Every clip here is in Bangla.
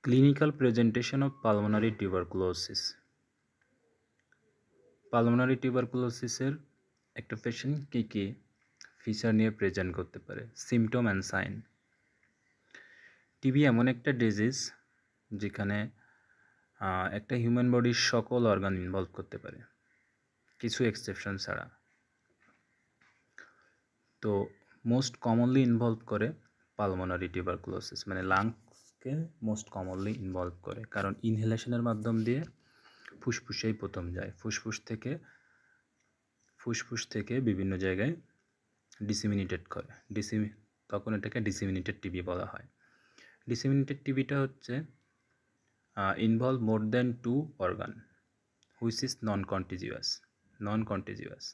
Clinical presentation of pulmonary tuberculosis. Pulmonary টিউবারকুলোসিসের একটা পেশেন্ট কী ফিচার নিয়ে প্রেজেন্ট করতে পারে, সিমটম অ্যান্ড সাইন। টিবি এমন একটা ডিজিজ যেখানে একটা হিউম্যান বডির সকল অর্গান ইনভলভ করতে পারে, কিছু এক্সেপশন ছাড়া। তো মোস্ট কমনলি ইনভলভ করে পালমোনারি টিউবারকুলোসিস, মানে লাংসকে মোস্ট কমনলি ইনভলভ করে, কারণ ইনহেলেশনের মাধ্যম দিয়ে ফুসফুসেই প্রথম যায়, ফুসফুস থেকে বিভিন্ন জায়গায় ডিসিমিনেটেড করে, তখন এটাকে ডিসিমিনেটেড টিবি বলা হয়। ডিসিমিনেটেড টিবিটা হচ্ছে involve more than 2 organ which is non contiguous.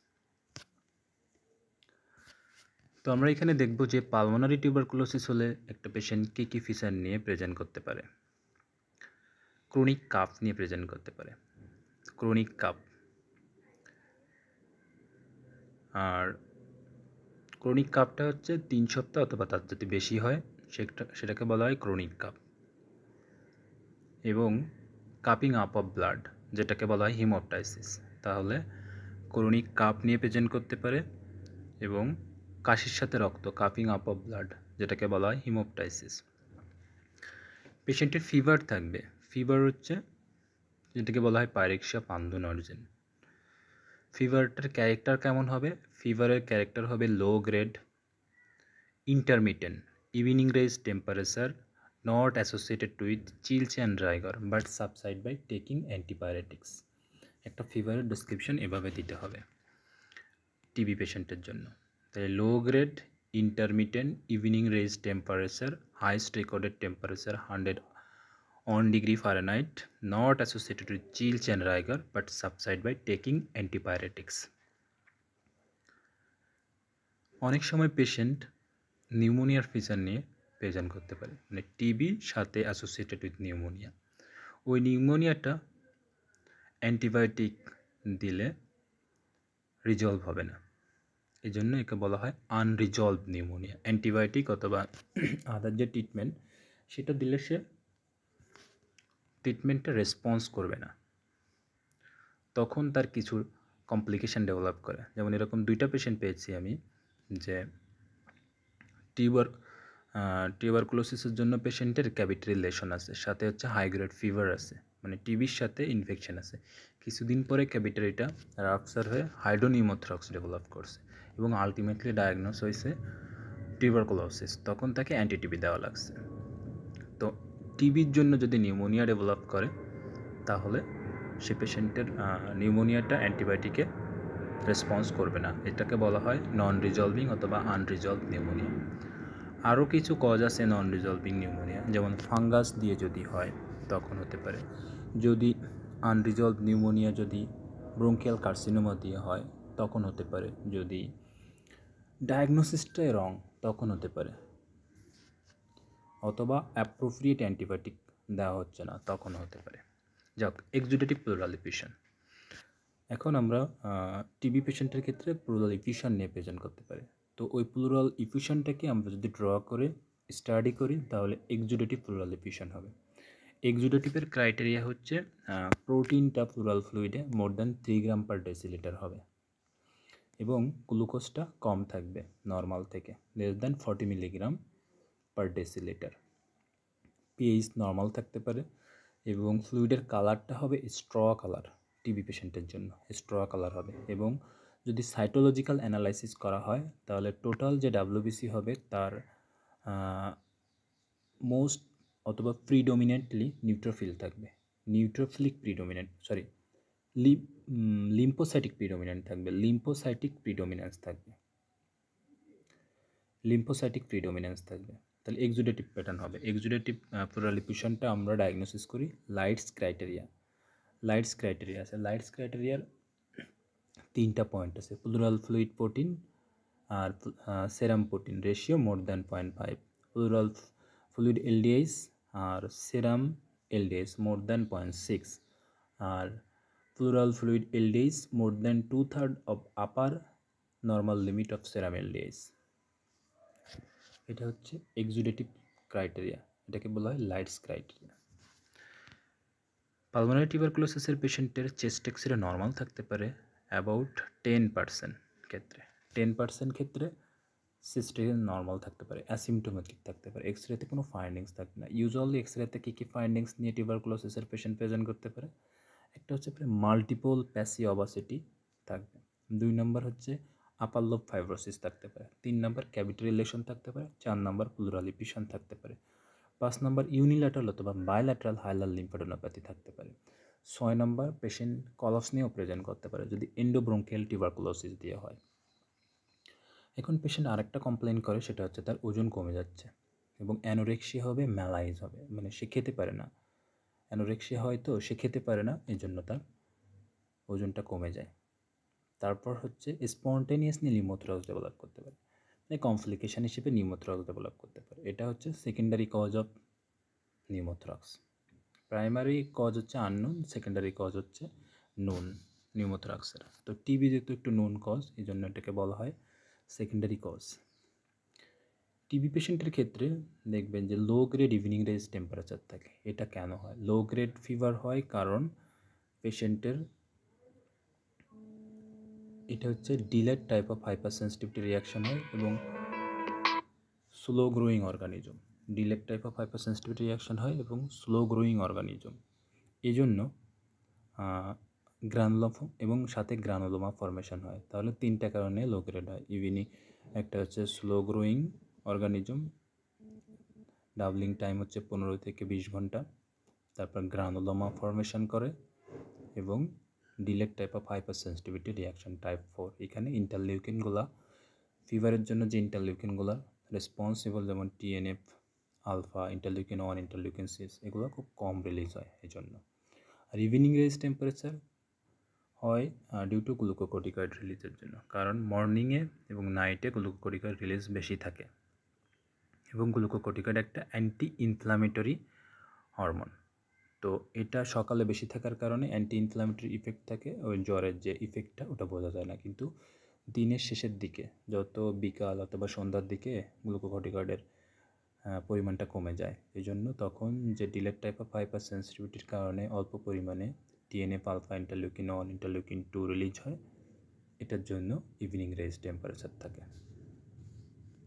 তো আমরা এখানে দেখব যে পালমোনারি টিউবারকুলোসিস হলে একটা পেশেন্ট কী ফিচার নিয়ে প্রেজেন্ট করতে পারে। ক্রনিক কাফ নিয়ে প্রেজেন্ট করতে পারে, ক্রনিক কাফ। আর ক্রনিক কাফটা হচ্ছে 3 সপ্তাহ অথবা তার যদি বেশি হয় সেটাকে বলা হয় ক্রনিক কাফ। এবং কাপিং আপ অফ ব্লাড, যেটাকে বলা হয় হিমোপটাইসিস। তাহলে ক্রনিক কাফ নিয়ে প্রেজেন্ট করতে পারে এবং কাশির সাথে রক্ত, কাপিং আপ অফ ব্লাড, যেটাকে বলা হয় হিমোপটাইসিস। পেশেন্টের ফিভার থাকবে, ফিভার হচ্ছে যেটাকে বলা হয় পাইরেক্সিয়া পান্ধুনর্জেন। ফিভারটার ক্যারেক্টার কেমন হবে? ফিভারের ক্যারেক্টার হবে low grade, intermittent, evening rise temperature, not associated with chills and rigor but subside by taking antipyretics। একটা ফিভারের ডেসক্রিপশন এভাবে দিতে হবে টিবি পেশেন্টের জন্য। তাই low grade, intermittent, evening rise temperature, highest recorded temperature 101 degree Fahrenheit, not associated with chills and rigor but subside by taking antipyretics। অনেক সময় পেশেন্ট নিউমোনিয়ার ফিচার নিয়ে প্রেজেন্ট করতে পারে, মানে টিবি সাথে অ্যাসোসিয়েটেড উইথ নিউমোনিয়া। ওই নিউমোনিয়াটা অ্যান্টিবায়োটিক দিলে রিজলভ হবে না, এই জন্য একে বলা হয় আনরিজলভ নিউমোনিয়া। অ্যান্টিবায়োটিক অথবা আদার যে ট্রিটমেন্ট সেটা দিলে সে ট্রিটমেন্টে রেসপন্স করবে না, তখন তার কিছু কমপ্লিকেশান ডেভেলপ করে। যেমন এরকম 2টা পেশেন্ট পেয়েছি আমি, যে টিউবারকুলোসিসের জন্য পেশেন্টের ক্যাভিটি লেশন আছে, সাথে হচ্ছে হাই গ্রেড ফিভার আছে, মানে টিবির সাথে ইনফেকশন আছে। কিছুদিন পরে ক্যাভিটারিটা রাপচার হয়ে হাইড্রোনিউমোথ্রাক্স ডেভেলপ করছে এবং আলটিমেটলি ডায়াগনোস হয়েছে টিউবারকুলোসিস। তখন তাকে অ্যান্টিটিবি দেওয়া লাগছে। তো টিবির জন্য যদি নিউমোনিয়া ডেভেলপ করে তাহলে সে পেশেন্টের নিউমোনিয়াটা অ্যান্টিবায়োটিকে রেসপন্স করবে না, এটাকে বলা হয় নন রিজলভিং অথবা আনরিজলভ নিউমোনিয়া। আরও কিছু কজ আছে নন রিজলভিং নিউমোনিয়া, যেমন ফাঙ্গাস দিয়ে যদি হয় তখন হতে পারে। যদি আনরিজলভ নিউমোনিয়া যদি ব্রঙ্কিয়াল কার্সিনোমা দিয়ে হয় তখন হতে পারে। যদি ডায়াগনোসিসটাই রং তখন হতে পারে, অথবা অ্যাপ্রোপ্রিয়েট অ্যান্টিবায়োটিক দেওয়া হচ্ছে না তখন হতে পারে। যাক, এক্সুডেটিভ প্লুরাল এফিউশন। এখন আমরা টিবি পেশেন্টের ক্ষেত্রে প্লুরাল এফিউশন নিয়ে প্রেজেন্ট করতে পারি। তো ওই প্লুরাল এফিউশনটাকে আমরা যদি ড্র করে স্টাডি করি তাহলে এক্সুডেটিভ প্লুরাল এফিউশন হবে। এক্সুডেটিভের ক্রাইটেরিয়া হচ্ছে প্রোটিনটা প্লুরাল ফ্লুইডে মোর দ্যান 3 গ্রাম পার ডেসিলিটার হবে এবং গ্লুকোজটা কম থাকবে নর্মাল থেকে, less than 40 milligram per decilitre. PH normal থাকতে পারে এবং ফ্লুইডের কালারটা হবে স্ট্র কালার, টিবি পেশেন্টের জন্য স্ট্র কালার হবে। এবং যদি সাইটোলজিক্যাল অ্যানালাইসিস করা হয় তাহলে টোটাল যে ডাব্লিউবিসি হবে তার মোস্ট অথবা প্রিডোমিনেন্টলি নিউট্রোফিল থাকবে, নিউট্রোফিলিক প্রিডোমিনেন্ট লিম্ফোসাইটিক প্রিডোমিনেন্ট থাকবে, লিম্ফোসাইটিক প্রিডোমিনেন্স থাকবে। তাহলে এক্সুডেটিভ প্যাটার্ন হবে। এক্সুডেটিভ প্লুরাল এফিউশনটা আমরা ডায়াগনোসিস করি লাইটস ক্রাইটেরিয়া আছে। লাইটস ক্রাইটেরিয়ার 3টা পয়েন্ট আছে, প্লুরাল ফ্লুইড প্রোটিন আর serum protein ratio more than 0.5, pleural fluid LDH আর সেরাম এলডিএইচ মোর দ্যান 0.6, আর pleural fluid LDH more than 2/3 of upper normal limit of serum LDH. এটা হচ্ছে এক্সুডেটিভ ক্রাইটেরিয়া, এটাকে বলা হয় লাইটস ক্রাইটেরিয়া। পালমোনারি টিউবারকুলোসিসের পেশেন্টের চেস্ট এক্সরে নর্মাল থাকতে পারে অ্যাবাউট 10% ক্ষেত্রে। 10% ক্ষেত্রে সিস্টে নর্মাল থাকতে পারে, অ্যাসিমটোমেটিক থাকতে পারে, এক্সরেতে কোনো ফাইন্ডিংস থাকবে না। ইউজুয়ালি এক্সরেতে কী কী ফাইন্ডিংস নিয়ে টিউবারকুলোসিসের পেশেন্ট প্রেজেন্ট করতে পারে? একটা হচ্ছে মাল্টিপল প্যাসি অবাসিটি থাকবে, 2 নম্বর হচ্ছে আপার লোব ফাইব্রোসিস থাকতে পারে, 3 নম্বর ক্যাভিটি রিলেশন থাকতে পারে, 4 নম্বর প্লুরাল লিপিশন থাকতে পারে, 5 নম্বর ইউনিল্যাটারাল অথবা বাইল্যাটারাল হাইলার লিম্ফোডেনোপ্যাথি থাকতে পারে, 6 নম্বর পেশেন্ট কলস নিয়েও প্রেজেন্ট করতে পারে যদি এন্ডোব্রঙ্কিয়াল টিউবারকুলোসিস দিয়ে হয়। এখন পেশেন্ট আরেকটা কমপ্লেন করে, সেটা হচ্ছে তার ওজন কমে যাচ্ছে এবং অ্যানোরেক্সিয়া হবে, ম্যালাইজ হবে, মানে সে খেতে পারে না। অ্যানোরেক্সিয়া হয়তো সে খেতে পারে না, এই জন্য তার ওজনটা কমে যায়। তারপর হচ্ছে স্পন্টেনিয়াসলি নিউমোথ্রাক্স ডেভেলপ করতে পারে, মানে কমপ্লিকেশান হিসেবে নিউমোথ্রাক্স ডেভেলপ করতে পারে। এটা হচ্ছে secondary cause of pneumothorax. Primary cause হচ্ছে আননোন, সেকেন্ডারি কজ হচ্ছে নোন নিউমোথ্রাক্সের। তো টিবি যেহেতু একটু নোন কজ, এই জন্য এটাকে বলা হয় সেকেন্ডারি কজ। টিবি পেশেন্টের ক্ষেত্রে দেখবেন যে low grade evening rise temperature থাকে। এটা কেন হয়? লো গ্রেড ফিভার হয় কারণ পেশেন্টের এটা হচ্ছে delayed type of hyper sensitivity reaction হয় এবং slow growing organism. Delayed type of hyper sensitivity reaction হয় এবং স্লো গ্রোয়িং অর্গানিজম। এই জন্য গ্রানুলোম এবং সাথে গ্রানুলোমা ফর্মেশন হয়। তাহলে 3টা কারণে লো গ্রেড হয় ইভিনিং। একটা হচ্ছে slow growing organism, doubling time হচ্ছে 15 থেকে 20 ঘন্টা, তারপর গ্রানুলোমা ফর্মেশন করে এবং delayed type of hyper sensitivity reaction type 4। এখানে ইন্টারলিউকিনগুলো ফিভারের জন্য যে ইন্টারলিউকিনগুলো রেসপন্সিবল, যেমন টিএনএফ আলফা, ইন্টারলিউকিন 1, ইন্টারলিউকিন 6, এগুলো খুব কম রিলিজ হয় এই জন্য। আর ইভিনিং রেজ টেম্পারেচার হয় ডিউ টু গ্লুকোকর্টিকয়েড রিলিজের জন্য, কারণ মর্নিংয়ে এবং নাইটে গ্লুকোকর্টিকয়েড রিলিজ বেশি থাকে এবং গ্লুকোকর্টিকয়েড একটা অ্যান্টি ইনফ্ল্যামেটরি হরমোন। তো এটা সকালে বেশি থাকার কারণে অ্যান্টি ইনফ্ল্যামেটরি ইফেক্ট থাকে, ওই জ্বরের যে ইফেক্টটা ওটা বোঝা যায় না, কিন্তু দিনের শেষের দিকে যত বিকাল অথবা সন্ধ্যার দিকে গ্লুকোকর্টিকয়েডের পরিমাণটা কমে যায়। এই জন্য তখন যে ডিলেড টাইপ অফ হাইপার সেন্সিটিভিটির কারণে অল্প পরিমাণে TNF alpha, interleukin 1, interleukin 2 release হয়। এটার জন্য ইভিনিং রেজ টেম্পারেচার থাকে।